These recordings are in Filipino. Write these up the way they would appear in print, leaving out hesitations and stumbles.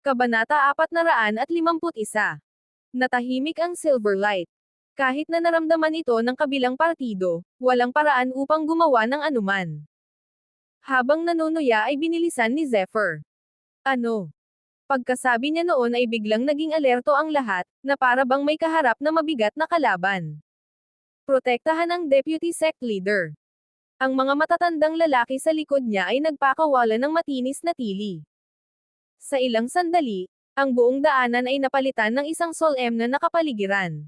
Kabanata 451. Natahimik ang Silverlight. Kahit na naramdaman ito ng kabilang partido, walang paraan upang gumawa ng anuman. Habang nanunuya ay binilisan ni Zephyr. Ano? Pagkasabi niya noon ay biglang naging alerto ang lahat, na para bang may kaharap na mabigat na kalaban. Protektahan ang Deputy Sect Leader. Ang mga matatandang lalaki sa likod niya ay nagpakawala ng matinis na tili. Sa ilang sandali, ang buong daanan ay napalitan ng isang solemn na nakapaligiran.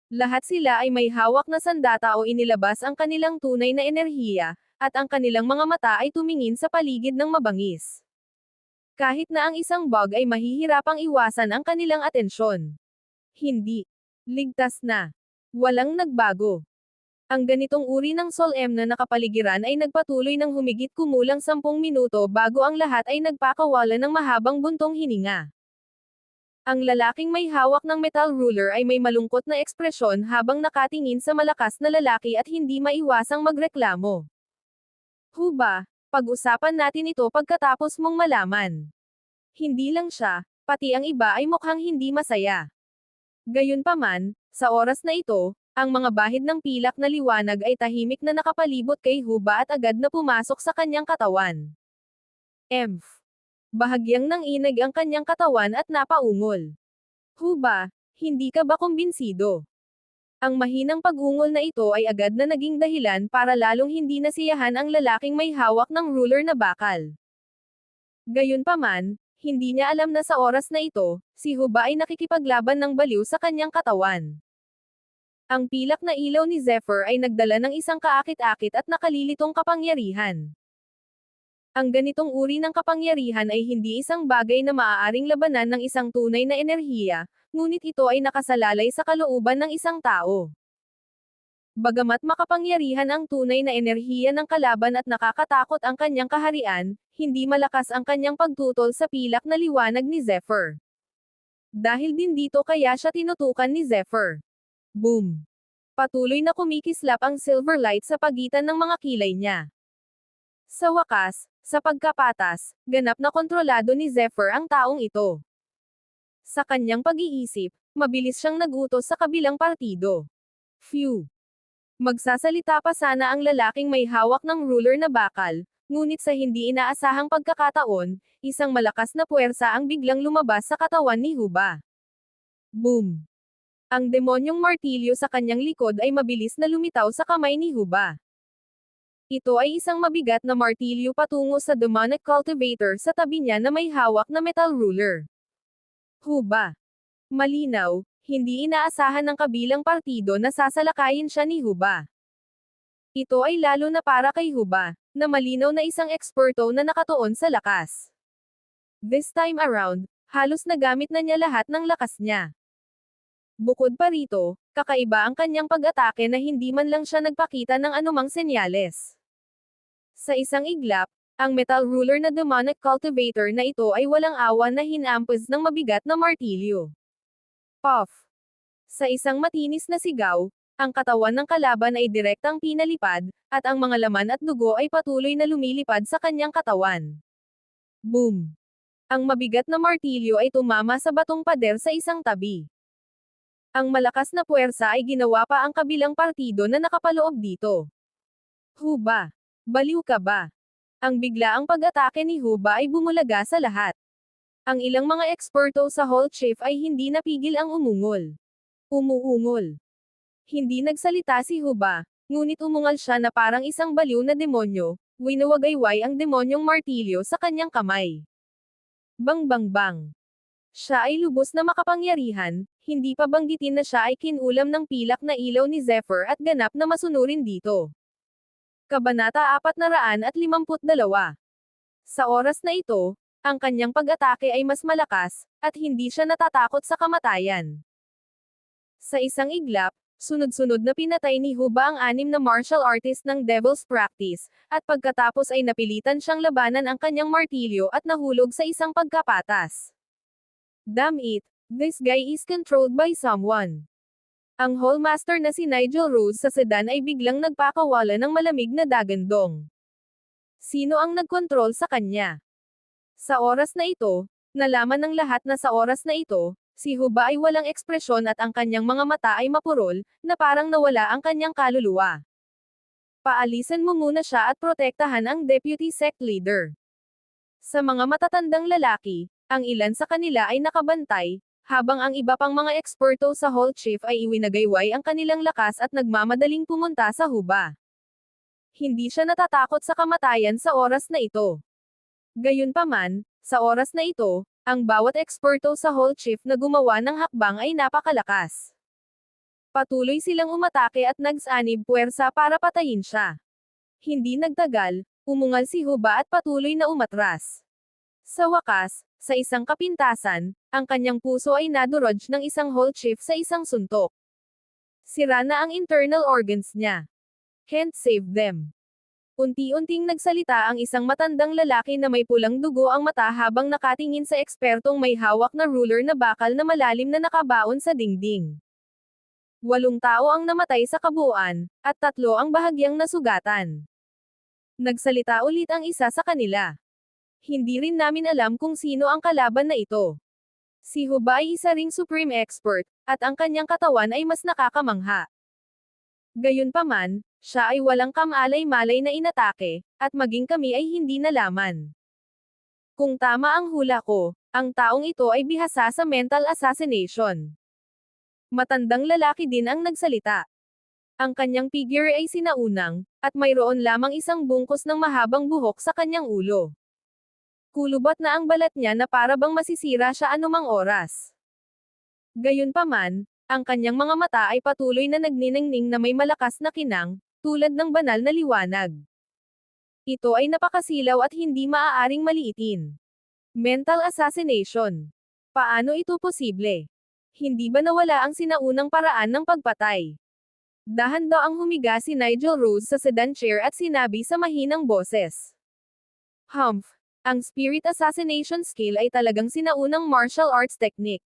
Lahat sila ay may hawak na sandata o inilabas ang kanilang tunay na enerhiya, at ang kanilang mga mata ay tumingin sa paligid ng mabangis. Kahit na ang isang bug ay mahihirapang iwasan ang kanilang atensyon. Hindi. Ligtas na. Walang nagbago. Ang ganitong uri ng solemn na nakapaligiran ay nagpatuloy ng humigit kumulang 10 minuto bago ang lahat ay nagpakawala ng mahabang buntong hininga. Ang lalaking may hawak ng metal ruler ay may malungkot na ekspresyon habang nakatingin sa malakas na lalaki at hindi maiwasang magreklamo. Huba, pag-usapan natin ito pagkatapos mong malaman. Hindi lang siya, pati ang iba ay mukhang hindi masaya. Gayunpaman, sa oras na ito, ang mga bahid ng pilak na liwanag ay tahimik na nakapalibot kay Huba at agad na pumasok sa kanyang katawan. Emph. Bahagyang nanginig ang kanyang katawan at napaungol. Huba, hindi ka ba kumbinsido? Ang mahinang pag-ungol na ito ay agad na naging dahilan para lalong hindi nasiyahan ang lalaking may hawak ng ruler na bakal. Gayunpaman, hindi niya alam na sa oras na ito, si Huba ay nakikipaglaban ng baliw sa kanyang katawan. Ang pilak na ilaw ni Zephyr ay nagdala ng isang kaakit-akit at nakalilitong kapangyarihan. Ang ganitong uri ng kapangyarihan ay hindi isang bagay na maaaring labanan ng isang tunay na enerhiya, ngunit ito ay nakasalalay sa kalooban ng isang tao. Bagamat makapangyarihan ang tunay na enerhiya ng kalaban at nakakatakot ang kanyang kaharian, hindi malakas ang kanyang pagtutol sa pilak na liwanag ni Zephyr. Dahil din dito kaya siya tinutukan ni Zephyr. Boom! Patuloy na kumikislap ang Silverlight sa pagitan ng mga kilay niya. Sa wakas, sa pagkapatas, ganap na kontrolado ni Zephyr ang taong ito. Sa kanyang pag-iisip, mabilis siyang nagutos sa kabilang partido. Phew! Magsasalita pa sana ang lalaking may hawak ng ruler na bakal, ngunit sa hindi inaasahang pagkakataon, isang malakas na puwersa ang biglang lumabas sa katawan ni Huba. Boom! Ang demonyong martilyo sa kanyang likod ay mabilis na lumitaw sa kamay ni Huba. Ito ay isang mabigat na martilyo patungo sa demonic cultivator sa tabi niya na may hawak na metal ruler. Huba. Malinaw, hindi inaasahan ng kabilang partido na sasalakayin siya ni Huba. Ito ay lalo na para kay Huba, na malinaw na isang eksperto na nakatuon sa lakas. This time around, halos nagamit na niya lahat ng lakas niya. Bukod pa rito, kakaiba ang kanyang pag-atake na hindi man lang siya nagpakita ng anumang senyales. Sa isang iglap, ang metal ruler na demonic cultivator na ito ay walang awa na hinampos ng mabigat na martilyo. Puff! Sa isang matinis na sigaw, ang katawan ng kalaban ay direktang pinalipad, at ang mga laman at dugo ay patuloy na lumilipad sa kanyang katawan. Boom! Ang mabigat na martilyo ay tumama sa batong pader sa isang tabi. Ang malakas na puwersa ay ginawa pa ang kabilang partido na nakapaloob dito. Huba! Baliw ka ba? Ang biglaang pag-atake ni Huba ay bumulaga sa lahat. Ang ilang mga eksperto sa Hall Chief ay hindi napigil ang umungol. Umuungol. Hindi nagsalita si Huba, ngunit umungal siya na parang isang baliw na demonyo, winawagayway ang demonyong martilyo sa kanyang kamay. Bang bang bang! Siya ay lubos na makapangyarihan, hindi pa banggitin na siya ay kinulam ng pilak na ilaw ni Zephyr at ganap na masunurin dito. Kabanata 452. Sa oras na ito, ang kanyang pag-atake ay mas malakas, at hindi siya natatakot sa kamatayan. Sa isang iglap, sunod-sunod na pinatay ni Huba ang 6 na martial artist ng Devil's Practice, at pagkatapos ay napilitan siyang labanan ang kanyang martilyo at nahulog sa isang pagkapatas. Damn it, this guy is controlled by someone. Ang Hallmaster na si Nigel Rose sa sedan ay biglang nagpakawala ng malamig na dagandong. Sino ang nagkontrol sa kanya? Sa oras na ito, Nalaman ng lahat na sa oras na ito, si Huba ay walang ekspresyon at ang kanyang mga mata ay mapurol, na parang nawala ang kanyang kaluluwa. Paalisan mo muna siya at protektahan ang deputy sect leader. Sa mga matatandang lalaki, ang ilan sa kanila ay nakabantay, habang ang iba pang mga eksperto sa Hall Chief ay iwinagayway ang kanilang lakas at nagmamadaling pumunta sa Huba. Hindi siya natatakot sa kamatayan sa oras na ito. Gayunpaman, sa oras na ito, ang bawat eksperto sa Hall Chief na gumawa ng hakbang ay napakalakas. Patuloy silang umatake at nagsanib puwersa para patayin siya. Hindi nagtagal, umungal si Huba at patuloy na umatras. Sa wakas, sa isang kapintasan, ang kanyang puso ay nadurog ng isang Hall Chief sa isang suntok. Sira na ang internal organs niya. Can't save them. Unti-unting nagsalita ang isang matandang lalaki na may pulang dugo ang mata habang nakatingin sa ekspertong may hawak na ruler na bakal na malalim na nakabaon sa dingding. 8 tao ang namatay sa kabuuan, at 3 ang bahagyang nasugatan. Nagsalita ulit ang isa sa kanila. Hindi rin namin alam kung sino ang kalaban na ito. Si Huba ay isa ring supreme expert, at ang kanyang katawan ay mas nakakamangha. Gayunpaman, siya ay walang kamalay-malay na inatake, at maging kami ay hindi nalaman. Kung tama ang hula ko, ang taong ito ay bihasa sa mental assassination. Matandang lalaki din ang nagsalita. Ang kanyang figure ay sinaunang, at mayroon lamang isang bungkos ng mahabang buhok sa kanyang ulo. Kulubat na ang balat niya na para bang masisira siya anumang oras. Gayunpaman, ang kanyang mga mata ay patuloy na nagniningning na may malakas na kinang, tulad ng banal na liwanag. Ito ay napakasilaw at hindi maaaring maliitin. Mental assassination. Paano ito posible? Hindi ba nawala ang sinaunang paraan ng pagpatay? Dahan-daang humiga si Nigel Rose sa sedan chair at sinabi sa mahinang boses. Humph, ang spirit assassination skill ay talagang sinaunang martial arts technique.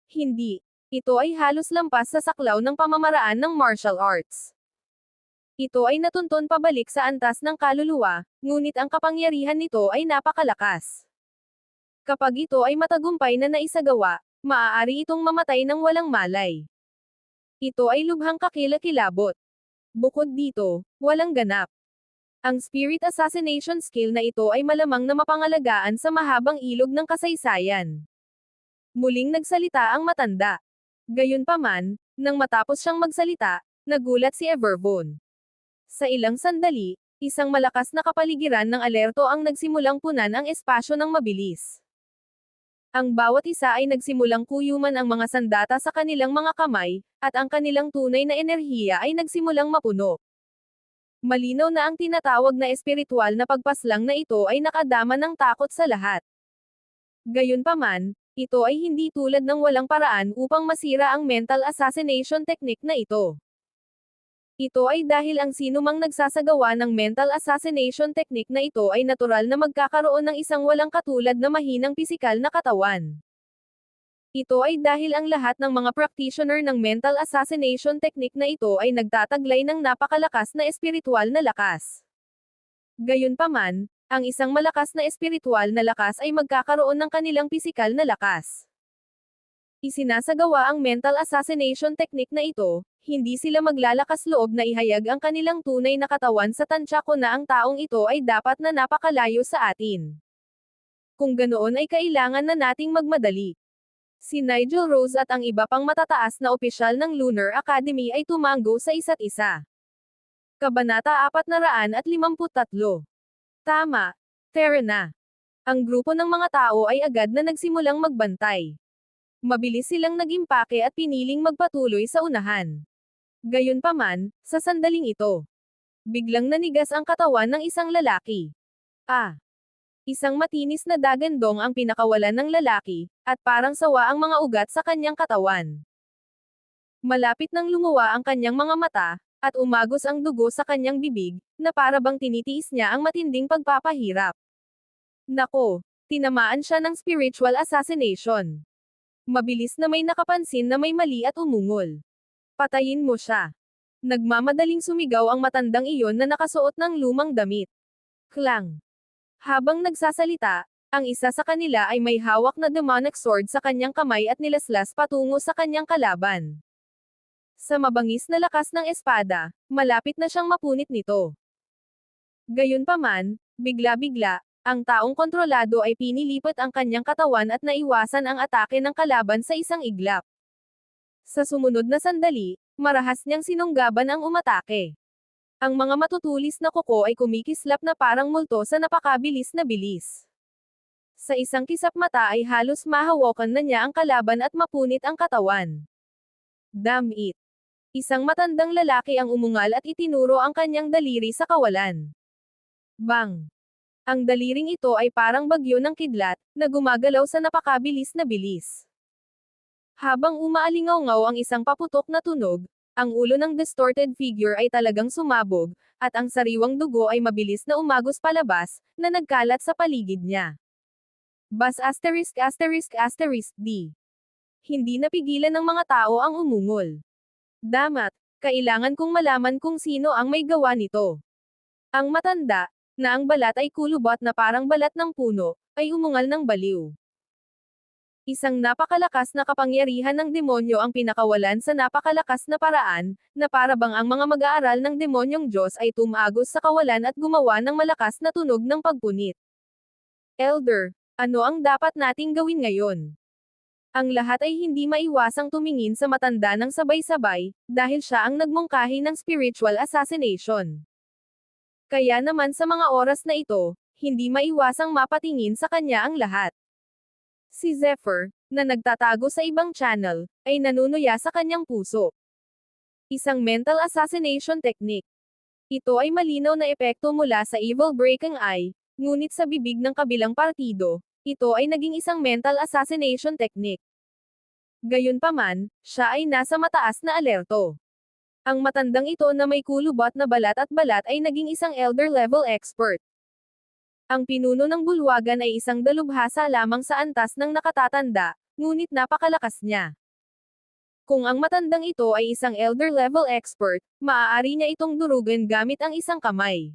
Hindi, ito ay halos lampas sa saklaw ng pamamaraan ng martial arts. Ito ay natuntun pabalik sa antas ng kaluluwa, ngunit ang kapangyarihan nito ay napakalakas. Kapag ito ay matagumpay na naisagawa, maaari itong mamatay ng walang malay. Ito ay lubhang kakilakilabot. Bukod dito, walang ganap. Ang spirit assassination skill na ito ay malamang na mapangalagaan sa mahabang ilog ng kasaysayan. Muling nagsalita ang matanda. Gayunpaman, nang matapos siyang magsalita, nagulat si Evervon. Sa ilang sandali, isang malakas na kapaligiran ng alerto ang nagsimulang punan ang espasyo ng mabilis. Ang bawat isa ay nagsimulang kuyuman ang mga sandata sa kanilang mga kamay, at ang kanilang tunay na enerhiya ay nagsimulang mapuno. Malinaw na ang tinatawag na espiritual na pagpaslang na ito ay nakadama ng takot sa lahat. Gayunpaman, ito ay hindi tulad ng walang paraan upang masira ang mental assassination technique na ito. Ito ay dahil ang sinumang nagsasagawa ng mental assassination technique na ito ay natural na magkakaroon ng isang walang katulad na mahinang pisikal na katawan. Ito ay dahil ang lahat ng mga practitioner ng mental assassination technique na ito ay nagtataglay ng napakalakas na espiritual na lakas. Gayunpaman, ang isang malakas na espiritual na lakas ay magkakaroon ng kanilang pisikal na lakas. Isinasagawa ang mental assassination technique na ito, hindi sila maglalakas loob na ihayag ang kanilang tunay na katawan sa tansya ko na ang taong ito ay dapat na napakalayo sa atin. Kung ganoon ay kailangan na nating magmadali. Si Nigel Rose at ang iba pang matataas na opisyal ng Lunar Academy ay tumanggo sa isa't isa. Kabanata 453. Tama, tara na. Ang grupo ng mga tao ay agad na nagsimulang magbantay. Mabilis silang nag-impake at piniling magpatuloy sa unahan. Gayunpaman, sa sandaling ito, biglang nanigas ang katawan ng isang lalaki. Isang matinis na dagandong ang pinakawalan ng lalaki, at parang sawa ang mga ugat sa kanyang katawan. Malapit nang lumuwa ang kanyang mga mata, at umagos ang dugo sa kanyang bibig, na para bang tinitiis niya ang matinding pagpapahirap. Nako, tinamaan siya ng spiritual assassination. Mabilis na may nakapansin na may mali at umungol. Patayin mo siya. Nagmamadaling sumigaw ang matandang iyon na nakasuot ng lumang damit. Klang. Habang nagsasalita, Ang isa sa kanila ay may hawak na demonic sword sa kanyang kamay at nilaslas patungo sa kanyang kalaban. Sa mabangis na lakas ng espada, malapit na siyang mapunit nito. Gayunpaman, bigla-bigla, ang taong kontrolado ay pinilipat ang kanyang katawan at naiwasan ang atake ng kalaban sa isang iglap. Sa sumunod na sandali, marahas niyang sinunggaban ang umatake. Ang mga matutulis na kuko ay kumikislap na parang multo sa napakabilis na bilis. Sa isang kisap mata ay halos mahawakan na niya ang kalaban at mapunit ang katawan. Damn it! Isang matandang lalaki ang umungal at itinuro ang kanyang daliri sa kawalan. Bang! Ang daliring ito ay parang bagyo ng kidlat, na gumagalaw sa napakabilis na bilis. Habang umaalingaw-ngaw ang isang paputok na tunog, ang ulo ng distorted figure ay talagang sumabog, at ang sariwang dugo ay mabilis na umagos palabas, na nagkalat sa paligid niya. Bas ****D. Hindi napigilan ng mga tao ang umungol. Damat, kailangan kong malaman kung sino ang may gawa nito. Ang matanda, na ang balat ay kulubot na parang balat ng puno, ay umungal ng baliw. Isang napakalakas na kapangyarihan ng demonyo ang pinakawalan sa napakalakas na paraan, na para bang ang mga mag-aaral ng demonyong Diyos ay tumagos sa kawalan at gumawa ng malakas na tunog ng pagpunit. Elder, ano ang dapat nating gawin ngayon? Ang lahat ay hindi maiwasang tumingin sa matanda ng sabay-sabay, dahil siya ang nagmungkahi ng spiritual assassination. Kaya naman sa mga oras na ito, hindi maiwasang mapatingin sa kanya ang lahat. Si Zephyr, na nagtatago sa ibang channel, ay nanunuya sa kanyang puso. Isang mental assassination technique. Ito ay malinaw na epekto mula sa Evil Breaking Eye, ngunit sa bibig ng kabilang partido, ito ay naging isang mental assassination technique. Gayunpaman, siya ay nasa mataas na alerto. Ang matandang ito na may kulubot na balat ay naging isang elder-level expert. Ang pinuno ng bulwagan ay isang dalubhasa lamang sa antas ng nakatatanda, ngunit napakalakas niya. Kung ang matandang ito ay isang elder-level expert, maaari niya itong durugan gamit ang isang kamay.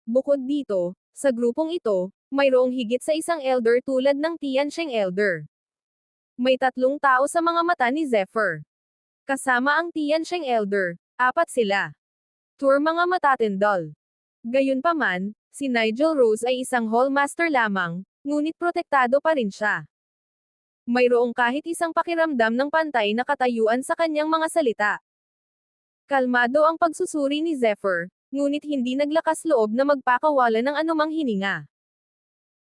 Bukod dito, sa grupong ito, mayroong higit sa isang elder tulad ng Tiansheng Elder. May 3 tao sa mga mata ni Zephyr. Kasama ang Tiansheng Elder, 4 sila. Tour mga matatindol. Gayunpaman, si Nigel Rose ay isang Hallmaster lamang, ngunit protektado pa rin siya. Mayroong kahit isang pakiramdam ng pantay na katayuan sa kanyang mga salita. Kalmado ang pagsusuri ni Zephyr, ngunit hindi naglakas loob na magpakawala ng anumang hininga.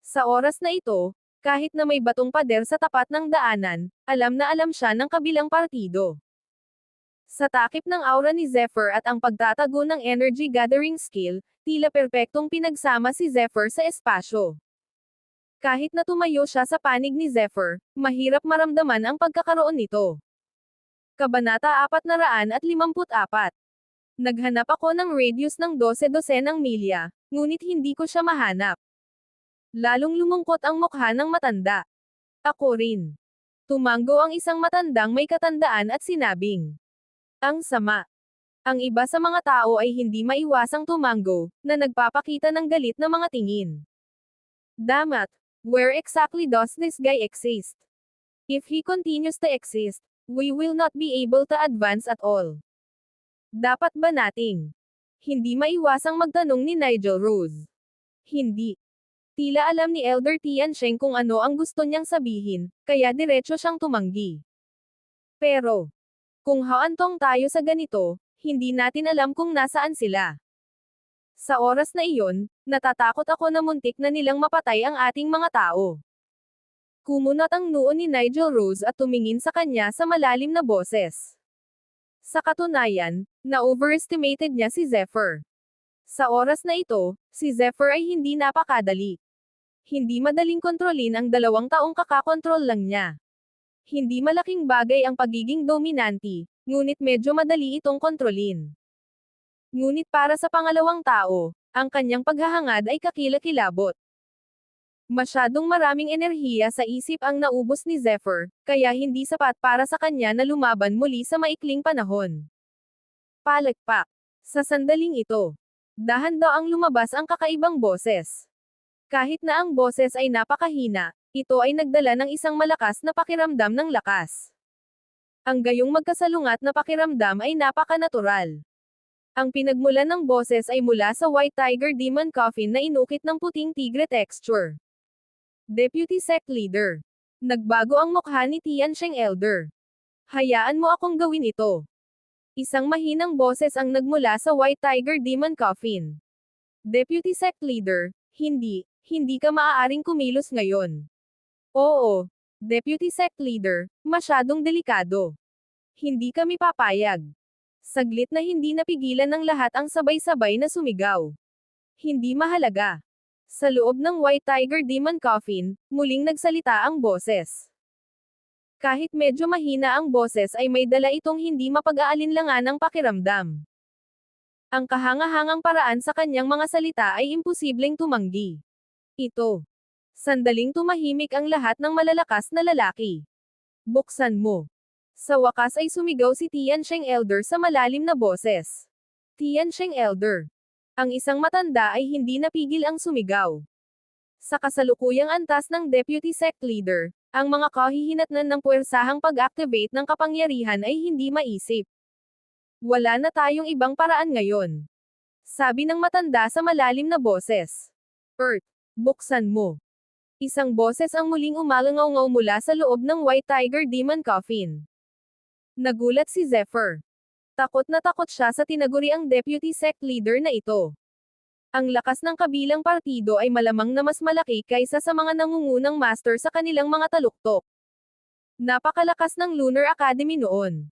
Sa oras na ito, kahit na may batong pader sa tapat ng daanan, alam na alam siya ng kabilang partido. Sa takip ng aura ni Zephyr at ang pagtatago ng energy gathering skill, tila perpektong pinagsama si Zephyr sa espasyo. Kahit na tumayo siya sa panig ni Zephyr, mahirap maramdaman ang pagkakaroon nito. Kabanata 454. Naghanap ako ng radius ng 12 milya, ngunit hindi ko siya mahanap. Lalong lumungkot ang mukha ng matanda. Ako rin. Tumango ang isang matandang may katandaan at sinabing, ang sama. Ang iba sa mga tao ay hindi maiwasang tumango, na nagpapakita ng galit na mga tingin. Damat, where exactly does this guy exist? If he continues to exist, we will not be able to advance at all. Dapat ba nating? Hindi maiwasang magtanong ni Nigel Rose. Hindi. Tila alam ni Elder Tiansheng kung ano ang gusto niyang sabihin, kaya diretso siyang tumanggi. Pero, kung haantong tayo sa ganito, hindi natin alam kung nasaan sila. Sa oras na iyon, natatakot ako na muntik na nilang mapatay ang ating mga tao. Kumunat ang noo ni Nigel Rose at tumingin sa kanya sa malalim na boses. Sa katunayan, na-overestimated niya si Zephyr. Sa oras na ito, si Zephyr ay hindi napakadali. Hindi madaling kontrolin ang 2 taong kakakontrol lang niya. Hindi malaking bagay ang pagiging dominante, ngunit medyo madali itong kontrolin. Ngunit para sa pangalawang tao, ang kanyang paghahangad ay kakilakilabot. Masyadong maraming enerhiya sa isip ang naubos ni Zephyr, kaya hindi sapat para sa kanya na lumaban muli sa maikling panahon. Palakpak. Sa sandaling ito, dahan-daang lumabas ang kakaibang boses. Kahit na ang boses ay napakahina, ito ay nagdala ng isang malakas na pakiramdam ng lakas. Ang gayong magkasalungat na pakiramdam ay napakanatural. Ang pinagmulan ng boses ay mula sa White Tiger Demon Coffin na inukit ng puting tigre texture. Deputy Sect Leader. Nagbago ang mukha ni Tiansheng Elder. Hayaan mo akong gawin ito. Isang mahinang boses ang nagmula sa White Tiger Demon Coffin. Deputy Sect Leader, hindi ka maaaring kumilos ngayon. Oo, Deputy Sect Leader, masyadong delikado. Hindi kami papayag. Saglit na hindi napigilan ng lahat ang sabay-sabay na sumigaw. Hindi mahalaga. Sa loob ng White Tiger Demon Coffin, muling nagsalita ang boses. Kahit medyo mahina ang boses ay may dala itong hindi mapag-aalinlangan ng pakiramdam. Ang kahangahangang paraan sa kanyang mga salita ay imposibleng tumanggi. Ito. Sandaling tumahimik ang lahat ng malalakas na lalaki. Buksan mo. Sa wakas ay sumigaw si Tiansheng Elder sa malalim na boses. Tiansheng Elder. Ang isang matanda ay hindi napigil ang sumigaw. Sa kasalukuyang antas ng Deputy Sect Leader, ang mga kahihinatnan ng puwersahang pag-activate ng kapangyarihan ay hindi maisip. Wala na tayong ibang paraan ngayon. Sabi ng matanda sa malalim na boses. Earth, buksan mo. Isang boses ang muling umalangaw-ngaw mula sa loob ng White Tiger Demon Coffin. Nagulat si Zephyr. Takot na takot siya sa tinaguriang Deputy Sect Leader na ito. Ang lakas ng kabilang partido ay malamang na mas malaki kaysa sa mga nangungunang master sa kanilang mga taluktok. Napakalakas ng Lunar Academy noon.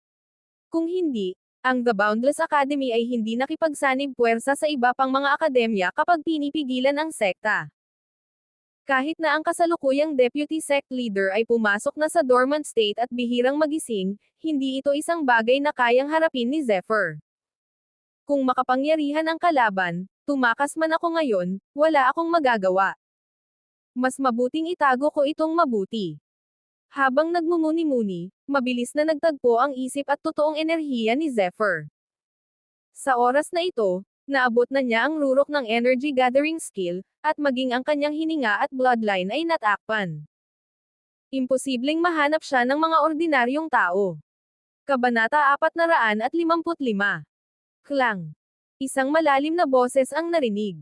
Kung hindi, ang The Boundless Academy ay hindi nakipagsanib puwersa sa iba pang mga akademya kapag pinipigilan ang sekta. Kahit na ang kasalukuyang Deputy Sect Leader ay pumasok na sa dormant state at bihirang magising, hindi ito isang bagay na kayang harapin ni Zephyr. Kung makapangyarihan ang kalaban, tumakas man ako ngayon, wala akong magagawa. Mas mabuting itago ko itong mabuti. Habang nagmumuni-muni, mabilis na nagtagpo ang isip at totoong enerhiya ni Zephyr. Sa oras na ito, naabot na niya ang rurok ng energy gathering skill, at maging ang kanyang hininga at bloodline ay natakpan. Imposibleng mahanap siya ng mga ordinaryong tao. Kabanata 455. Klang. Isang malalim na boses ang narinig.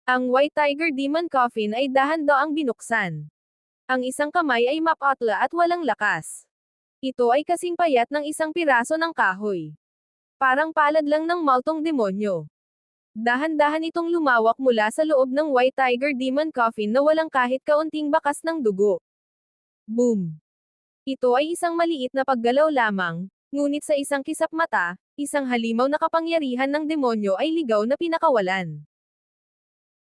Ang White Tiger Demon Coffin ay dahan-daang binuksan. Ang isang kamay ay mapatla at walang lakas. Ito ay kasing payat ng isang piraso ng kahoy. Parang palad lang ng maltong demonyo. Dahan-dahan itong lumawak mula sa loob ng White Tiger Demon Coffin na walang kahit kaunting bakas ng dugo. Boom! Ito ay isang maliit na paggalaw lamang, ngunit sa isang kisap mata, isang halimaw na kapangyarihan ng demonyo ay ligaw na pinakawalan.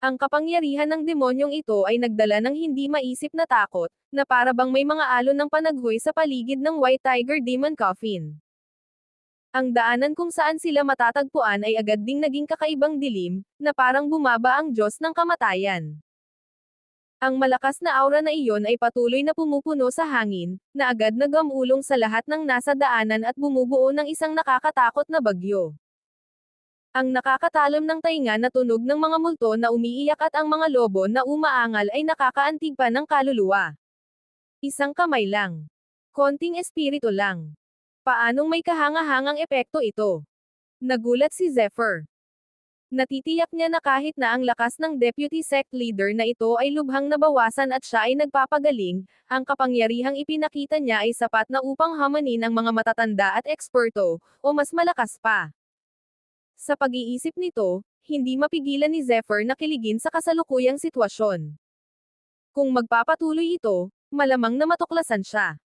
Ang kapangyarihan ng demonyong ito ay nagdala ng hindi maisip na takot, na para bang may mga alon ng panaghoy sa paligid ng White Tiger Demon Coffin. Ang daanan kung saan sila matatagpuan ay agad ding naging kakaibang dilim, na parang bumaba ang Diyos ng kamatayan. Ang malakas na aura na iyon ay patuloy na pumupuno sa hangin, na agad nagamulong sa lahat ng nasa daanan at bumubuo ng isang nakakatakot na bagyo. Ang nakakatalam ng tainga na tunog ng mga multo na umiiyak at ang mga lobo na umaangal ay nakakaantig pa ng kaluluwa. Isang kamay lang. Konting espiritu lang. Paanong may kahangahangang epekto ito? Nagulat si Zephyr. Natitiyak niya na kahit na ang lakas ng Deputy Sect Leader na ito ay lubhang nabawasan at siya ay nagpapagaling, ang kapangyarihang ipinakita niya ay sapat na upang hamanin ang mga matatanda at eksperto, o mas malakas pa. Sa pag-iisip nito, hindi mapigilan ni Zephyr na kiligin sa kasalukuyang sitwasyon. Kung magpapatuloy ito, malamang na matuklasan siya.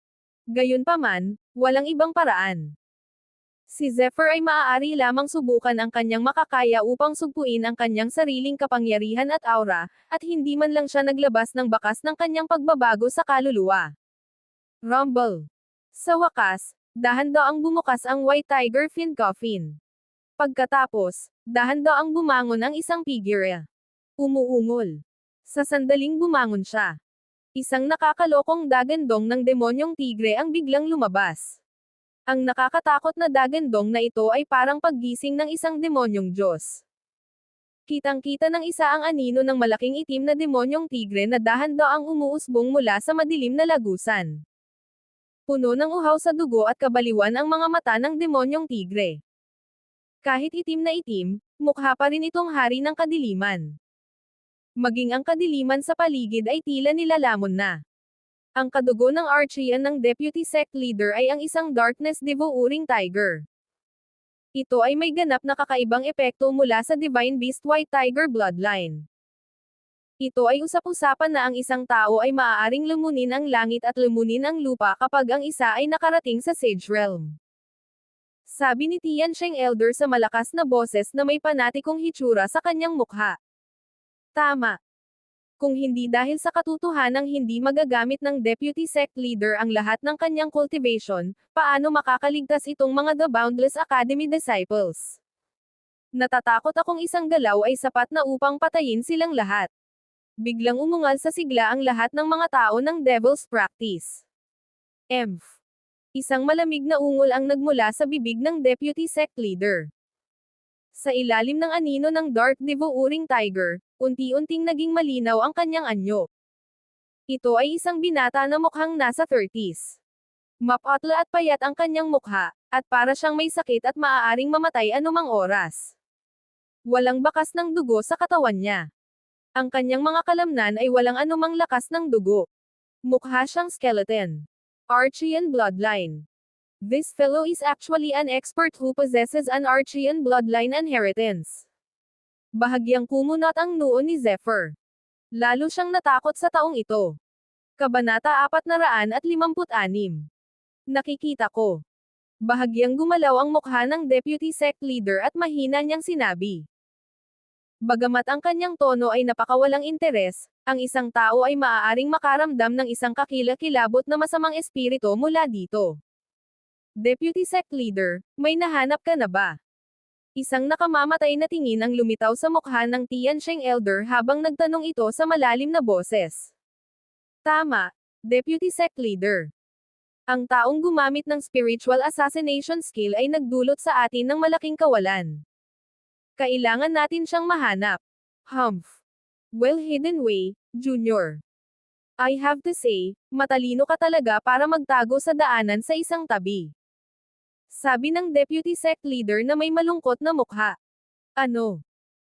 Gayunpaman, walang ibang paraan. Si Zephyr ay maaari lamang subukan ang kanyang makakaya upang sugpuin ang kanyang sariling kapangyarihan at aura, at hindi man lang siya naglabas ng bakas ng kanyang pagbabago sa kaluluwa. Rumble. Sa wakas, dahan-daang bumukas ang White Tiger Fin Coffin. Pagkatapos, dahan-daang bumangon ang isang figure. Umuungol. Sa sandaling bumangon siya. Isang nakakalokong dagandong ng demonyong tigre ang biglang lumabas. Ang nakakatakot na dagandong na ito ay parang paggising ng isang demonyong Diyos. Kitang-kita ng isa ang anino ng malaking itim na demonyong tigre na dahan-daang umuusbong mula sa madilim na lagusan. Puno ng uhaw sa dugo at kabaliwan ang mga mata ng demonyong tigre. Kahit itim na itim, mukha pa rin itong hari ng kadiliman. Maging ang kadiliman sa paligid ay tila nilalamon na. Ang kadugo ng Archean ng Deputy Sect Leader ay ang isang Darkness Devouring Tiger. Ito ay may ganap na kakaibang epekto mula sa Divine Beast White Tiger bloodline. Ito ay usap-usapan na ang isang tao ay maaaring lumunin ang langit at lumunin ang lupa kapag ang isa ay nakarating sa Sage Realm. Sabi ni Tian Sheng Elder sa malakas na boses na may panatikong hitsura sa kanyang mukha. Tama. Kung hindi dahil sa katotohanang hindi magagamit ng Deputy Sect Leader ang lahat ng kanyang cultivation, paano makakaligtas itong mga The Boundless Academy disciples? Natatakot akong isang galaw ay sapat na upang patayin silang lahat. Biglang umungal sa sigla ang lahat ng mga tao ng Devil's Practice. Emph. Isang malamig na ungol ang nagmula sa bibig ng Deputy Sect Leader. Sa ilalim ng anino ng Dark Devouring Tiger, unti-unting naging malinaw ang kanyang anyo. Ito ay isang binata na mukhang nasa 30s. Mapatla at payat ang kanyang mukha, at para siyang may sakit at maaaring mamatay anumang oras. Walang bakas ng dugo sa katawan niya. Ang kanyang mga kalamnan ay walang anumang lakas ng dugo. Mukha siyang skeleton. Archean bloodline. This fellow is actually an expert who possesses an Archean bloodline inheritance. Bahagyang kumunot ang noo ni Zephyr. Lalo siyang natakot sa taong ito. Kabanata 456. Nakikita ko. Bahagyang gumalaw ang mukha ng Deputy Sect Leader at mahina niyang sinabi. Bagamat ang kanyang tono ay napakawalang interes, ang isang tao ay maaaring makaramdam ng isang kakilakilabot na masamang espiritu mula dito. Deputy Sect Leader, may nahanap ka na ba? Isang nakamamatay na tingin ang lumitaw sa mukha ng Tian Sheng Elder habang nagtanong ito sa malalim na boses. Tama, Deputy Sect Leader. Ang taong gumamit ng spiritual assassination skill ay nagdulot sa atin ng malaking kawalan. Kailangan natin siyang mahanap. Humph. Well hidden way, Junior. I have to say, matalino ka talaga para magtago sa daanan sa isang tabi. Sabi ng Deputy Sect Leader na may malungkot na mukha. Ano?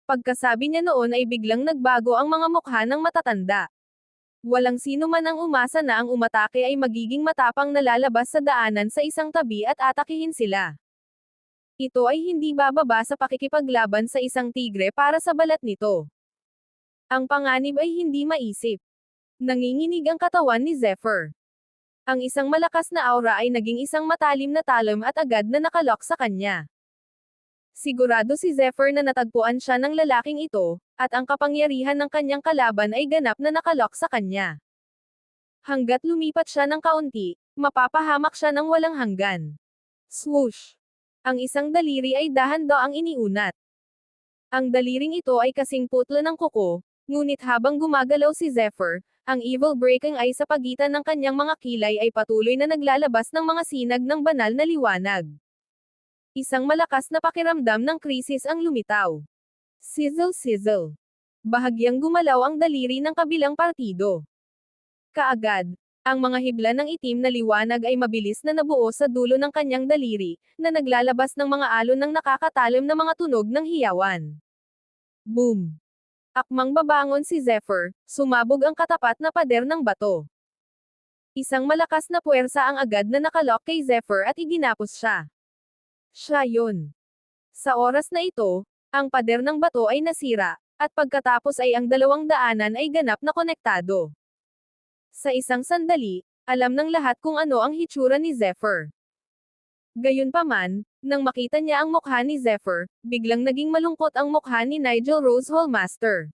Pagkasabi niya noon ay biglang nagbago ang mga mukha ng matatanda. Walang sino man ang umasa na ang umatake ay magiging matapang na lalabas sa daanan sa isang tabi at atakihin sila. Ito ay hindi bababa sa pakikipaglaban sa isang tigre para sa balat nito. Ang panganib ay hindi maisip. Nanginginig ang katawan ni Zephyr. Ang isang malakas na aura ay naging isang matalim na talam at agad na nakalock sa kanya. Sigurado si Zephyr na natagpuan siya ng lalaking ito, at ang kapangyarihan ng kanyang kalaban ay ganap na nakalock sa kanya. Hanggat lumipat siya ng kaunti, mapapahamak siya ng walang hanggan. Swoosh! Ang isang daliri ay dahan-daang iniunat. Ang daliring ito ay kasing putla ng kuko, ngunit habang gumagalaw si Zephyr, ang evil breaking eye sa pagitan ng kanyang mga kilay ay patuloy na naglalabas ng mga sinag ng banal na liwanag. Isang malakas na pakiramdam ng krisis ang lumitaw. Sizzle-sizzle. Bahagyang gumalaw ang daliri ng kabilang partido. Kaagad, ang mga hibla ng itim na liwanag ay mabilis na nabuo sa dulo ng kanyang daliri, na naglalabas ng mga alon ng nakakatalim na mga tunog ng hiyawan. Boom! Akmang babangon si Zephyr, sumabog ang katapat na pader ng bato. Isang malakas na puwersa ang agad na nakalock kay Zephyr at iginapos siya. Siya yun. Sa oras na ito, ang pader ng bato ay nasira, at pagkatapos ay ang dalawang daanan ay ganap na konektado. Sa isang sandali, alam ng lahat kung ano ang hitsura ni Zephyr. Gayunpaman, nang makita niya ang mukha ni Zephyr, biglang naging malungkot ang mukha ni Nigel Rose Hallmaster.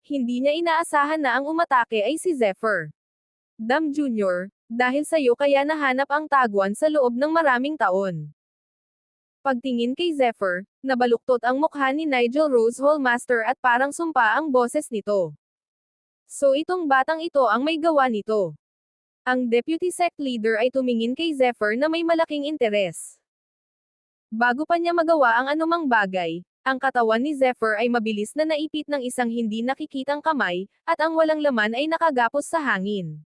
Hindi niya inaasahan na ang umatake ay si Zephyr. Dam Jr., dahil sa'yo kaya nahanap ang tagwan sa loob ng maraming taon. Pagtingin kay Zephyr, nabaluktot ang mukha ni Nigel Rose Hallmaster at parang sumpa ang boses nito. So itong batang ito ang may gawa nito. Ang Deputy Sect Leader ay tumingin kay Zephyr na may malaking interes. Bago pa niya magawa ang anumang bagay, Ang katawan ni Zephyr ay mabilis na naipit ng isang hindi nakikitang kamay, at ang walang laman ay nakagapos sa hangin.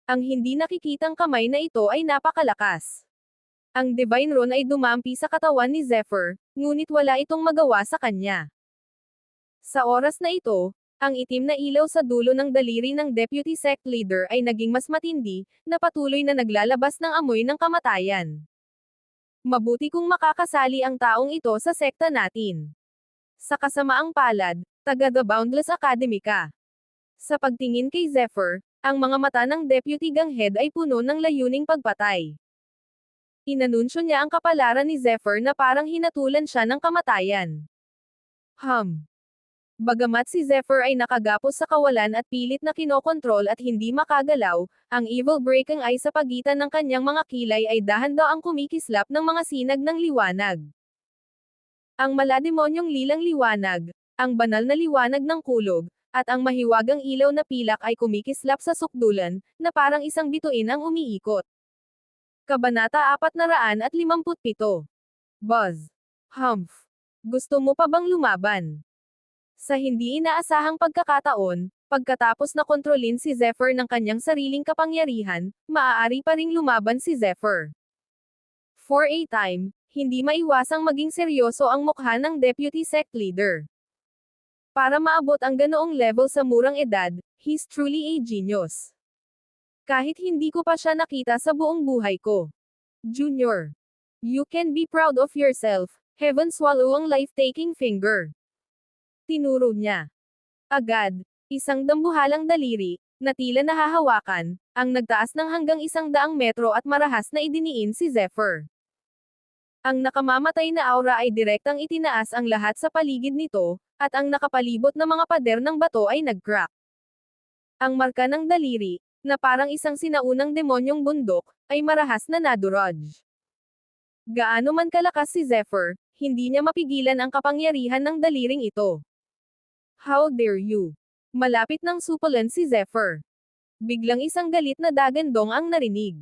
Ang hindi nakikitang kamay na ito ay napakalakas. Ang Divine Rune ay dumampi sa katawan ni Zephyr, ngunit wala itong magawa sa kanya. Sa oras na ito, ang itim na ilaw sa dulo ng daliri ng Deputy Sect Leader ay naging mas matindi, na patuloy na naglalabas ng amoy ng kamatayan. Mabuti kung makakasali ang taong ito sa sekta natin. Sa kasamaang palad, taga The Boundless Academy ka. Sa pagtingin kay Zephyr, ang mga mata ng Deputy Ganghead ay puno ng layuning pagpatay. Inanunsyo niya ang kapalaran ni Zephyr na parang hinatulan siya ng kamatayan. Bagamat si Zephyr ay nakagapos sa kawalan at pilit na kinokontrol at hindi makagalaw, ang evil breaking eye sa pagitan ng kanyang mga kilay ay dahan-daang kumikislap ng mga sinag ng liwanag. Ang malademonyong lilang liwanag, ang banal na liwanag ng kulog, at ang mahiwagang ilaw na pilak ay kumikislap sa sukdulan, na parang isang bituin ang umiikot. Kabanata 457. Buzz. Gusto mo pa bang lumaban? Sa hindi inaasahang pagkakataon, pagkatapos na kontrolin si Zephyr ng kanyang sariling kapangyarihan, maaari pa ring lumaban si Zephyr. For a time, hindi maiwasang maging seryoso ang mukha ng Deputy Sect Leader. Para maabot ang ganoong level sa murang edad, he's truly a genius. Kahit hindi ko pa siya nakita sa buong buhay ko. Junior. You can be proud of yourself, heaven swallow ang life-taking finger. Tinuro niya. Agad, isang dambuhalang daliri, na tila nahahawakan, ang nagtaas ng hanggang 100 metro at marahas na idiniin si Zephyr. Ang nakamamatay na aura ay direktang itinaas ang lahat sa paligid nito, at ang nakapalibot na mga pader ng bato ay nag-crack. Ang marka ng daliri, na parang isang sinaunang demonyong bundok, ay marahas na nadurog. Gaano man kalakas si Zephyr, hindi niya mapigilan ang kapangyarihan ng daliring ito. How dare you? Malapit ng supulan si Zephyr. Biglang isang galit na dagandong ang narinig.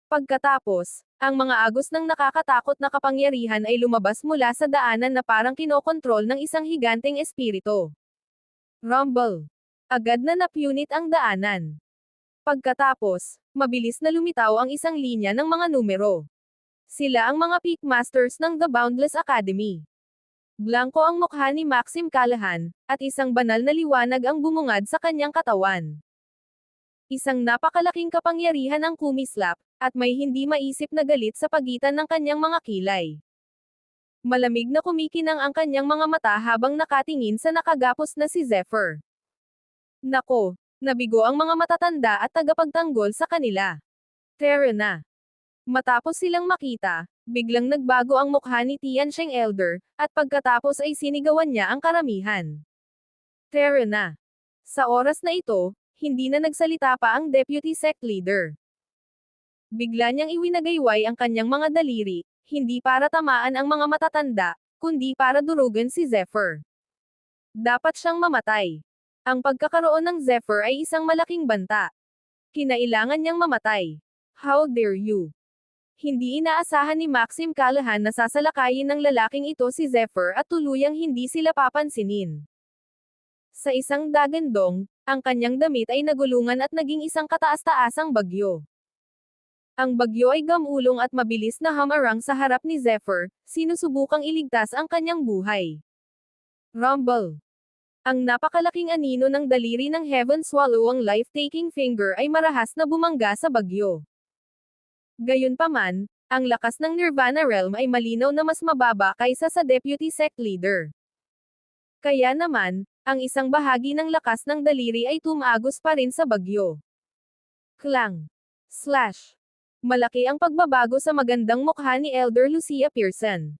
Pagkatapos, ang mga agos ng nakakatakot na kapangyarihan ay lumabas mula sa daanan na parang kinokontrol ng isang higanteng espiritu. Rumble. Agad na napunit ang daanan. Pagkatapos, mabilis na lumitaw ang isang linya ng mga numero. Sila ang mga Peak Masters ng The Boundless Academy. Blanko ang mukha ni Maxim Callahan, at isang banal na liwanag ang bumungad sa kanyang katawan. Isang napakalaking kapangyarihan ang kumislap, at may hindi maisip na galit sa pagitan ng kanyang mga kilay. Malamig na kumikinang ang kanyang mga mata habang nakatingin sa nakagapos na si Zephyr. Nako, nabigo ang mga matatanda at tagapagtanggol sa kanila. Tara na. Matapos silang makita, biglang nagbago ang mukha ni Tiansheng Elder, at pagkatapos ay sinigawan niya ang karamihan. Tara na. Sa oras na ito, hindi na nagsalita pa ang Deputy Sect Leader. Bigla niyang iwinagayway ang kanyang mga daliri, hindi para tamaan ang mga matatanda, kundi para durugan si Zephyr. Dapat siyang mamatay. Ang pagkakaroon ng Zephyr ay isang malaking banta. Kinailangan niyang mamatay. How dare you? Hindi inaasahan ni Maxim Callahan na sasalakayin ng lalaking ito si Zephyr at tuluyang hindi sila papansinin. Sa isang dagandong, ang kanyang damit ay nagulungan at naging isang kataas-taasang bagyo. Ang bagyo ay gamulong at mabilis na humarang sa harap ni Zephyr, sinusubukang iligtas ang kanyang buhay. Rumble. Ang napakalaking anino ng daliri ng Heaven Swallow ang life-taking finger ay marahas na bumangga sa bagyo. Gayunpaman, ang lakas ng Nirvana Realm ay malinaw na mas mababa kaysa sa Deputy Sect Leader. Kaya naman, ang isang bahagi ng lakas ng daliri ay tumagos pa rin sa bagyo. Clang! Slash! Malaki ang pagbabago sa magandang mukha ni Elder Lucia Pearson.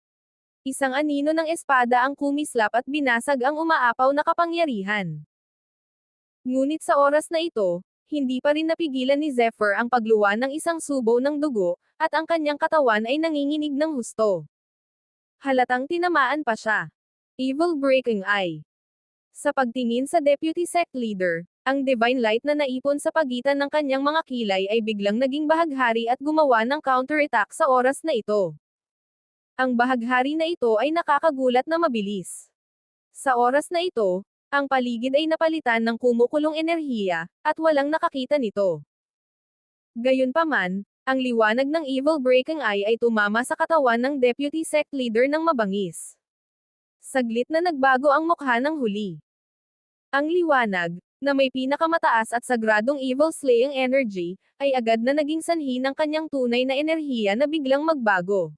Isang anino ng espada ang kumislap at binasag ang umaapaw na kapangyarihan. Ngunit sa oras na ito, hindi pa rin napigilan ni Zephyr ang pagluwa ng isang subo ng dugo, at ang kanyang katawan ay nanginginig ng husto. Halatang tinamaan pa siya. Evil Breaking Eye. Sa pagtingin sa Deputy Sect Leader, ang Divine Light na naipon sa pagitan ng kanyang mga kilay ay biglang naging bahaghari at gumawa ng counterattack sa oras na ito. Ang bahaghari na ito ay nakakagulat na mabilis. Sa oras na ito, ang paligid ay napalitan ng kumukulong enerhiya, at walang nakakita nito. Gayunpaman, ang liwanag ng Evil Breaking Eye ay tumama sa katawan ng Deputy Sect Leader ng mabangis. Saglit na nagbago ang mukha ng huli. Ang liwanag, na may pinakamataas at sagradong evil slaying energy, ay agad na naging sanhi ng kanyang tunay na enerhiya na biglang magbago.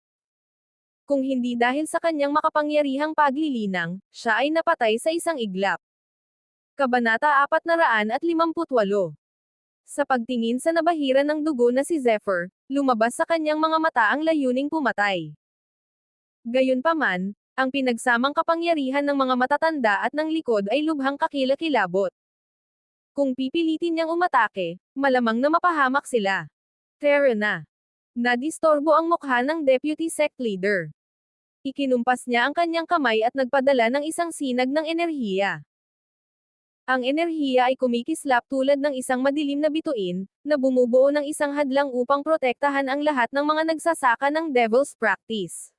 Kung hindi dahil sa kanyang makapangyarihang paglilinang, siya ay napatay sa isang iglap. Kabanata 458. Sa pagtingin sa nabahiran ng dugo na si Zephyr, lumabas sa kanyang mga mata ang layuning pumatay. Gayunpaman, ang pinagsamang kapangyarihan ng mga matatanda at ng likod ay lubhang kakilakilabot. Kung pipilitin niyang umatake, malamang na mapahamak sila. Tara na. Nadistorbo ang mukha ng Deputy Sect Leader. Ikinumpas niya ang kanyang kamay at nagpadala ng isang sinag ng enerhiya. Ang enerhiya ay kumikislap tulad ng isang madilim na bituin, na bumubuo ng isang hadlang upang protektahan ang lahat ng mga nagsasaka ng Devil's Practice.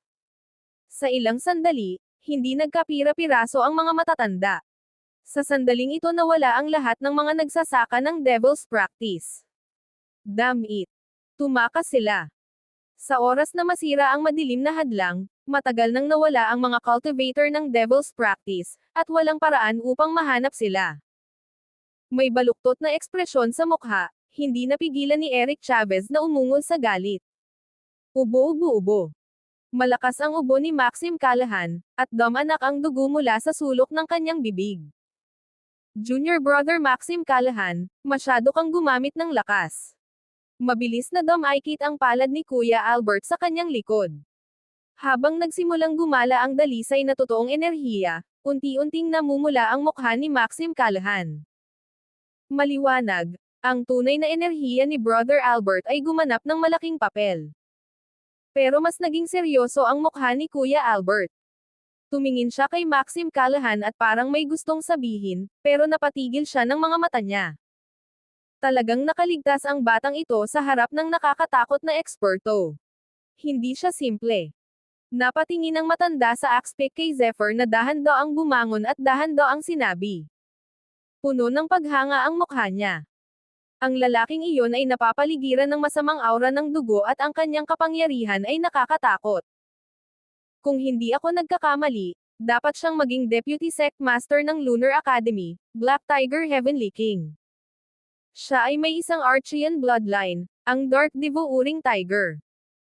Sa ilang sandali, hindi nagkapira-piraso ang mga matatanda. Sa sandaling ito nawala ang lahat ng mga nagsasaka ng Devil's Practice. Damn it! Tumakas sila. Sa oras na masira ang madilim na hadlang, matagal nang nawala ang mga cultivator ng Devil's Practice, at walang paraan upang mahanap sila. May baluktot na ekspresyon sa mukha, hindi napigilan ni Eric Chavez na umungol sa galit. Ubo-ubo-ubo. Malakas ang ubo ni Maxim Callahan, at dumanak ang dugo mula sa sulok ng kanyang bibig. Junior brother Maxim Callahan, masyado kang gumamit ng lakas. Mabilis na dumaikit ang palad ni Kuya Albert sa kanyang likod. Habang nagsimulang gumala ang dalisay na totoong enerhiya, unti-unting namumula ang mukha ni Maxim Callahan. Maliwanag, ang tunay na enerhiya ni Brother Albert ay gumanap ng malaking papel. Pero mas naging seryoso ang mukha ni Kuya Albert. Tumingin siya kay Maxim Callahan at parang may gustong sabihin, pero napatigil siya ng mga mata niya. Talagang nakaligtas ang batang ito sa harap ng nakakatakot na eksperto. Hindi siya simple. Napatingin ang matanda sa aspect kay Zephyr na dahan-daw ang bumangon at dahan-daw ang sinabi. Puno ng paghanga ang mukha niya. Ang lalaking iyon ay napapaligiran ng masamang aura ng dugo at ang kanyang kapangyarihan ay nakakatakot. Kung hindi ako nagkakamali, dapat siyang maging Deputy Sect Master ng Lunar Academy, Black Tiger Heavenly King. Siya ay may isang Archean bloodline, ang Dark Devouring Tiger.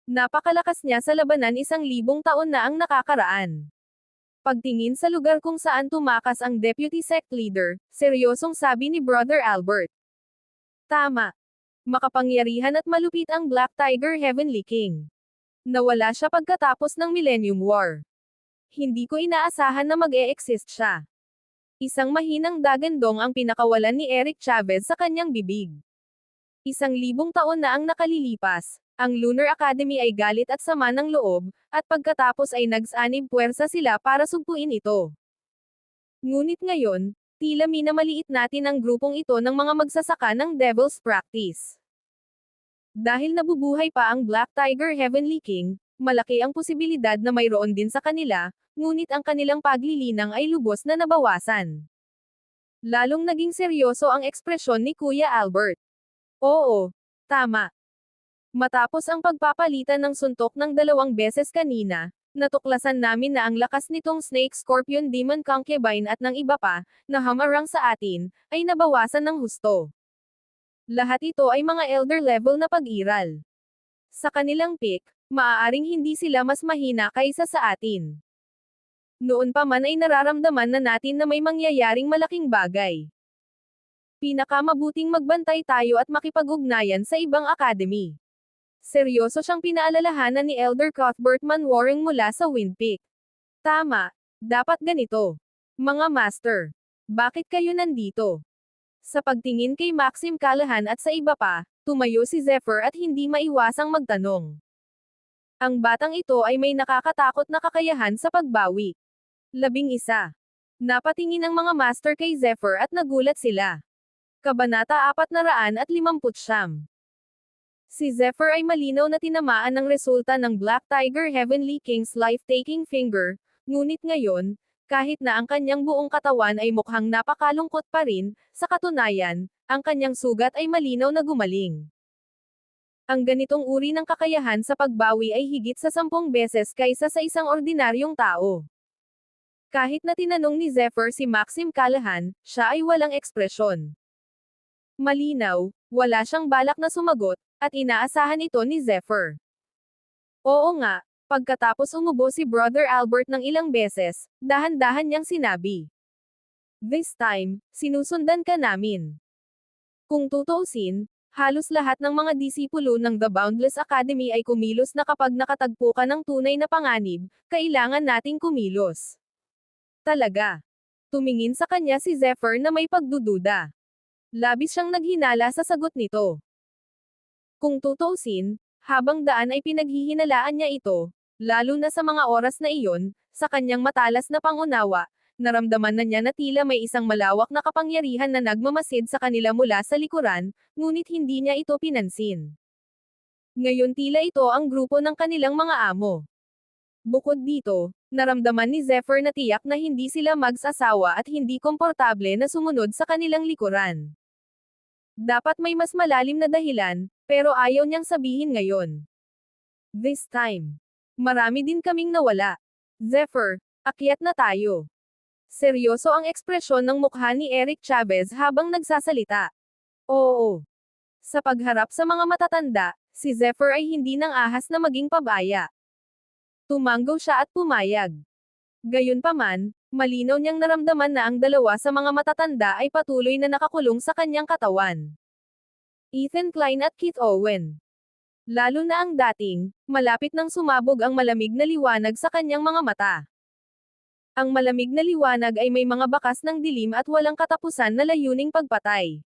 Napakalakas niya sa labanan 1,000 taon na ang nakakaraan. Pagtingin sa lugar kung saan tumakas ang Deputy Sect Leader, seryosong sabi ni Brother Albert. Tama. Makapangyarihan at malupit ang Black Tiger Heavenly King. Nawala siya pagkatapos ng Millennium War. Hindi ko inaasahan na mag-e-exist siya. Isang mahinang dagandong ang pinakawalan ni Eric Chavez sa kanyang bibig. 1,000 taon na ang nakalilipas, ang Lunar Academy ay galit at sama ng loob, at pagkatapos ay nagsanib puwersa sila para sugpuin ito. Ngunit ngayon, tila minamaliit natin ang grupong ito ng mga magsasaka ng Devil's Practice. Dahil nabubuhay pa ang Black Tiger Heavenly King, malaki ang posibilidad na mayroon din sa kanila, ngunit ang kanilang paglilinang ay lubos na nabawasan. Lalong naging seryoso ang ekspresyon ni Kuya Albert. Oo, tama. Matapos ang pagpapalitan ng suntok ng 2 beses kanina, natuklasan namin na ang lakas nitong Snake Scorpion Demon Concubine at ng iba pa, na hamarang sa atin, ay nabawasan ng husto. Lahat ito ay mga elder level na pag-iral. Sa kanilang peak, maaaring hindi sila mas mahina kaysa sa atin. Noon pa man ay nararamdaman na natin na may mangyayaring malaking bagay. Pinakamabuting magbantay tayo at makipag-ugnayan sa ibang academy. Seryoso siyang pinaalalahanan ni Elder Cuthbert Manwaring mula sa Wind Peak. Tama, dapat ganito. Mga master, bakit kayo nandito? Sa pagtingin kay Maxim Callahan at sa iba pa, tumayo si Zephyr at hindi maiwasang magtanong. Ang batang ito ay may nakakatakot na kakayahan sa pagbawi. 11. Napatingin ang mga master kay Zephyr at nagulat sila. Kabanata 459. Si Zephyr ay malinaw na tinamaan ng resulta ng Black Tiger Heavenly King's life-taking finger, ngunit ngayon, kahit na ang kanyang buong katawan ay mukhang napakalungkot pa rin, sa katunayan, ang kanyang sugat ay malinaw na gumaling. Ang ganitong uri ng kakayahan sa pagbawi ay higit sa 10 beses kaysa sa isang ordinaryong tao. Kahit na tinanong ni Zephyr si Maxim Callahan, siya ay walang ekspresyon. Malinaw, wala siyang balak na sumagot, at inaasahan ito ni Zephyr. Oo nga, pagkatapos umubo si Brother Albert ng ilang beses, dahan-dahan niyang sinabi. This time, sinusundan ka namin. Kung tutuusin, halos lahat ng mga disipulo ng The Boundless Academy ay kumilos na kapag nakatagpo ka ng tunay na panganib, kailangan nating kumilos. Talaga. Tumingin sa kanya si Zephyr na may pagdududa. Labis siyang naghinala sa sagot nito. Kung tutuusin, habang daan ay pinaghihinalaan niya ito, lalo na sa mga oras na iyon, sa kanyang matalas na pangunawa, naramdaman na niya na tila may isang malawak na kapangyarihan na nagmamasid sa kanila mula sa likuran, ngunit hindi niya ito pinansin. Ngayon tila ito ang grupo ng kanilang mga amo. Bukod dito, naramdaman ni Zephyr na tiyak na hindi sila mag-asawa at hindi komportable na sumunod sa kanilang likuran. Dapat may mas malalim na dahilan, pero ayaw niyang sabihin ngayon. This time. Marami din kaming nawala. Zephyr, akyat na tayo. Seryoso ang ekspresyon ng mukha ni Eric Chavez habang nagsasalita. Oo. Sa pagharap sa mga matatanda, si Zephyr ay hindi nang ahas na maging pabaya. Tumanggo siya at pumayag. Gayunpaman, malinaw niyang naramdaman na ang dalawa sa mga matatanda ay patuloy na nakakulong sa kanyang katawan. Ethan Klein at Keith Owen. Lalo na ang dating, malapit nang sumabog ang malamig na liwanag sa kanyang mga mata. Ang malamig na liwanag ay may mga bakas ng dilim at walang katapusan na layuning pagpatay.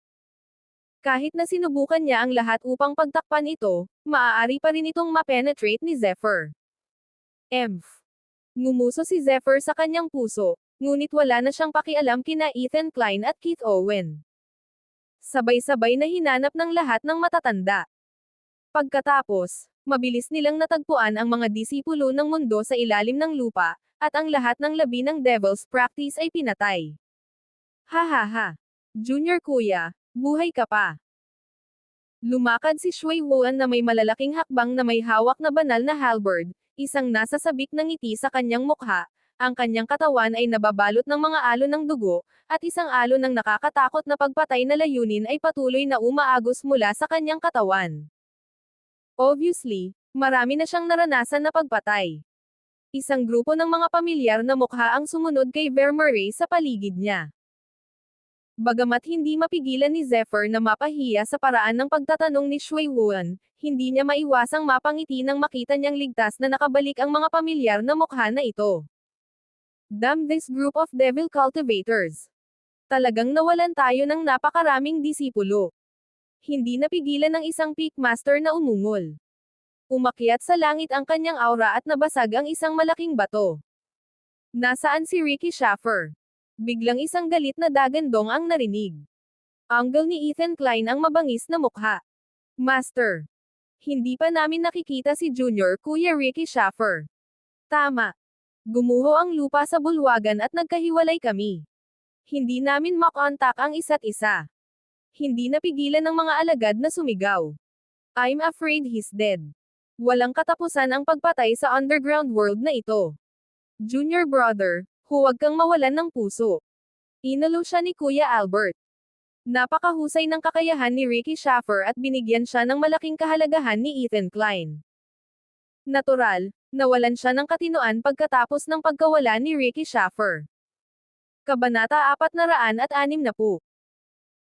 Kahit na sinubukan niya ang lahat upang pagtakpan ito, maaari pa rin itong ma-penetrate ni Zephyr. Ngumuso si Zephyr sa kanyang puso, ngunit wala na siyang pakialam kina Ethan Klein at Keith Owen. Sabay-sabay na hinanap ng lahat ng matatanda. Pagkatapos, mabilis nilang natagpuan ang mga disipulo ng mundo sa ilalim ng lupa, at ang lahat ng labi ng Devil's Practice ay pinatay. Ha ha ha! Junior Kuya, buhay ka pa! Lumakad si Shui Wuan na may malalaking hakbang na may hawak na banal na halberd, isang nasa sabik ng ngiti sa kanyang mukha, ang kanyang katawan ay nababalot ng mga alon ng dugo, at isang alon ng nakakatakot na pagpatay na layunin ay patuloy na umaagos mula sa kanyang katawan. Obviously, marami na siyang naranasan na pagpatay. Isang grupo ng mga pamilyar na mukha ang sumunod kay Vermeer sa paligid niya. Bagamat hindi mapigilan ni Zephyr na mapahiya sa paraan ng pagtatanong ni Shui Wuan, hindi niya maiwasang mapangiti nang makita niyang ligtas na nakabalik ang mga pamilyar na mukha na ito. Damn this group of devil cultivators. Talagang nawalan tayo ng napakaraming disipulo. Hindi napigilan ng isang peak master na umungol. Umakyat sa langit ang kanyang aura at nabasag ang isang malaking bato. Nasaan si Ricky Schaffer? Biglang isang galit na dagandong ang narinig. Angle ni Ethan Klein ang mabangis na mukha. Master. Hindi pa namin nakikita si Junior Kuya Ricky Schaffer. Tama. Gumuho ang lupa sa bulwagan at nagkahiwalay kami. Hindi namin makontak ang isa't isa. Hindi napigilan ng mga alagad na sumigaw. I'm afraid he's dead. Walang katapusan ang pagpatay sa underground world na ito. Junior brother, huwag kang mawalan ng puso. Inalo siya ni Kuya Albert. Napakahusay ng kakayahan ni Ricky Schaffer at binigyan siya ng malaking kahalagahan ni Ethan Klein. Natural, nawalan siya ng katinoan pagkatapos ng pagkawala ni Ricky Schaffer. Kabanata 460.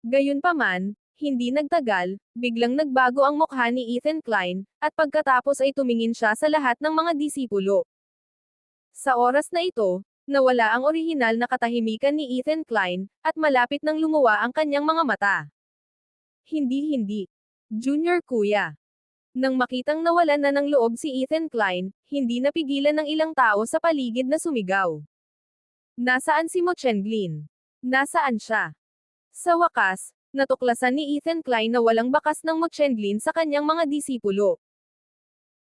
Gayunpaman, hindi nagtagal, biglang nagbago ang mukha ni Ethan Klein, at pagkatapos ay tumingin siya sa lahat ng mga disipulo. Sa oras na ito, nawala ang orihinal na katahimikan ni Ethan Klein, at malapit nang lumuwa ang kanyang mga mata. Hindi. Junior Kuya. Nang makitang nawalan na ng loob si Ethan Klein, hindi napigilan ng ilang tao sa paligid na sumigaw. Nasaan si Mo Chenglin? Nasaan siya? Sa wakas, Natuklasan ni Ethan Klein na walang bakas ng Mochenglin sa kanyang mga disipulo.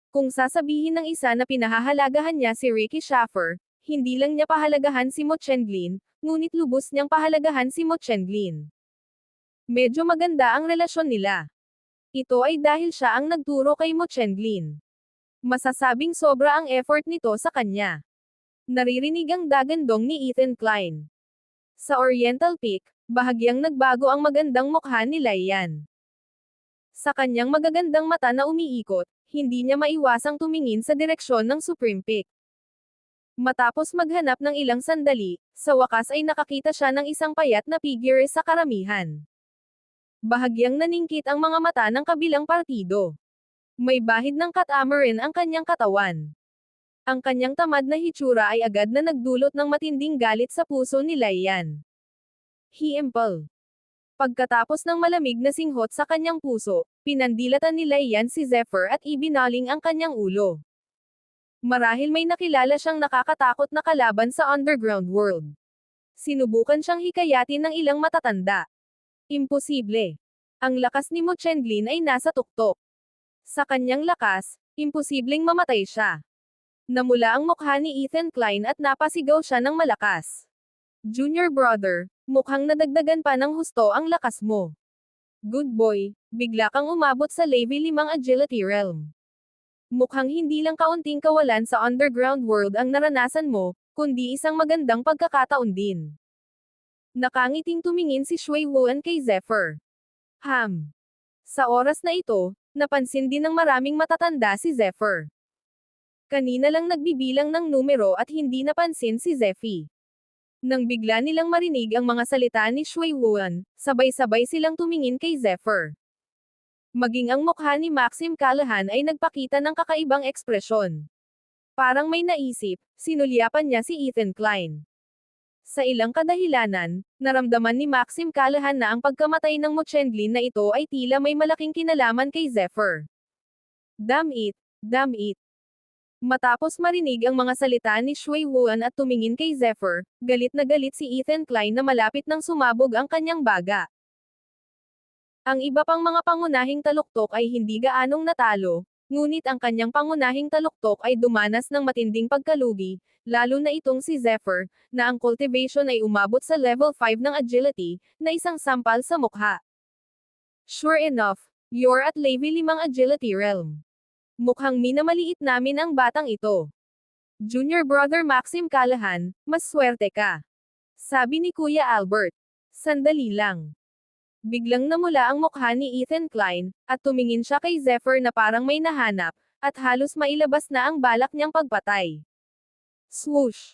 Kung sasabihin ng isa na pinahahalagahan niya si Ricky Schaffer, hindi lang niya pahalagahan si Mochenglin, ngunit lubos niyang pahalagahan si Mochenglin. Medyo maganda ang relasyon nila. Ito ay dahil siya ang nagturo kay Mochenglin. Masasabing sobra ang effort nito sa kanya. Naririnig ang dagandong ni Ethan Klein. Sa Oriental Peak, bahagyang nagbago ang magandang mukha ni Laiyan. Sa kanyang magagandang mata na umiikot, hindi niya maiwasang tumingin sa direksyon ng Supreme Peak. Matapos maghanap ng ilang sandali, sa wakas ay nakakita siya ng isang payat na figure sa karamihan. Bahagyang naningkit ang mga mata ng kabilang partido. May bahid ng catamaran ang kanyang katawan. Ang kanyang tamad na hitsura ay agad na nagdulot ng matinding galit sa puso ni Laiyan. Hiempel. Pagkatapos ng malamig na singhot sa kanyang puso, pinandilatan ni Laiyan si Zephyr at ibinaling ang kanyang ulo. Marahil may nakilala siyang nakakatakot na kalaban sa underground world. Sinubukan siyang hikayatin ng ilang matatanda. Imposible. Ang lakas ni Mochenglin ay nasa tuktok. Sa kanyang lakas, imposibleng mamatay siya. Namula ang mukha ni Ethan Klein at napasigaw siya ng malakas. Junior brother, mukhang nadagdagan pa ng husto ang lakas mo. Good boy, bigla kang umabot sa level 5 agility realm. Mukhang hindi lang kaunting kawalan sa underground world ang naranasan mo, kundi isang magandang pagkakataon din. Nakangiting tumingin si Shui Wuan kay Zephyr. Sa oras na ito, napansin din ng maraming matatanda si Zephyr. Kanina lang nagbibilang ng numero at hindi napansin si Zephy. Nang bigla nilang marinig ang mga salita ni Shui Wuan, sabay-sabay silang tumingin kay Zephyr. Maging ang mukha ni Maxim Callahan ay nagpakita ng kakaibang ekspresyon. Parang may naisip, sinulyapan niya si Ethan Klein. Sa ilang kadahilanan, naramdaman ni Maxim Callahan na ang pagkamatay ng Mochenglin na ito ay tila may malaking kinalaman kay Zephyr. Damn it! Damn it! Matapos marinig ang mga salita ni Shui Wuan at tumingin kay Zephyr, galit na galit si Ethan Klein na malapit nang sumabog ang kanyang baga. Ang iba pang mga pangunahing taluktok ay hindi gaanong natalo, ngunit ang kanyang pangunahing taluktok ay dumanas ng matinding pagkalugi, lalo na itong si Zephyr, na ang cultivation ay umabot sa level 5 ng agility, na isang sampal sa mukha. Sure enough, you're at level 5 agility realm. Mukhang minamaliit namin ang batang ito. Junior brother Maxim Callahan, mas swerte ka. Sabi ni Kuya Albert. Sandali lang. Biglang namula ang mukha ni Ethan Klein, at tumingin siya kay Zephyr na parang may nahanap, at halos mailabas na ang balak niyang pagpatay. Swoosh!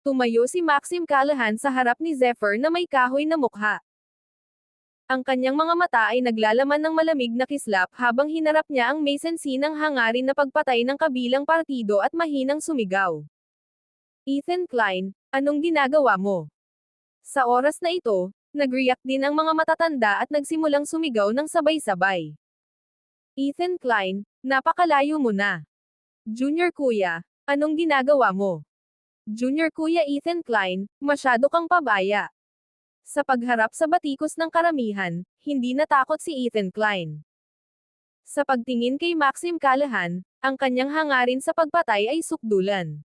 Tumayo si Maxim Callahan sa harap ni Zephyr na may kahoy na mukha. Ang kanyang mga mata ay naglalaman ng malamig na kislap habang hinarap niya ang may sensinang hangarin na pagpatay ng kabilang partido at mahinang sumigaw. Ethan Klein, anong ginagawa mo? Sa oras na ito, nag-react din ang mga matatanda at nagsimulang sumigaw ng sabay-sabay. Ethan Klein, napakalayo mo na. Junior Kuya, anong ginagawa mo? Junior Kuya Ethan Klein, masyado kang pabaya. Sa pagharap sa batikos ng karamihan, hindi natakot si Ethan Klein. Sa pagtingin kay Maxim Callahan, ang kanyang hangarin sa pagpatay ay sukdulan.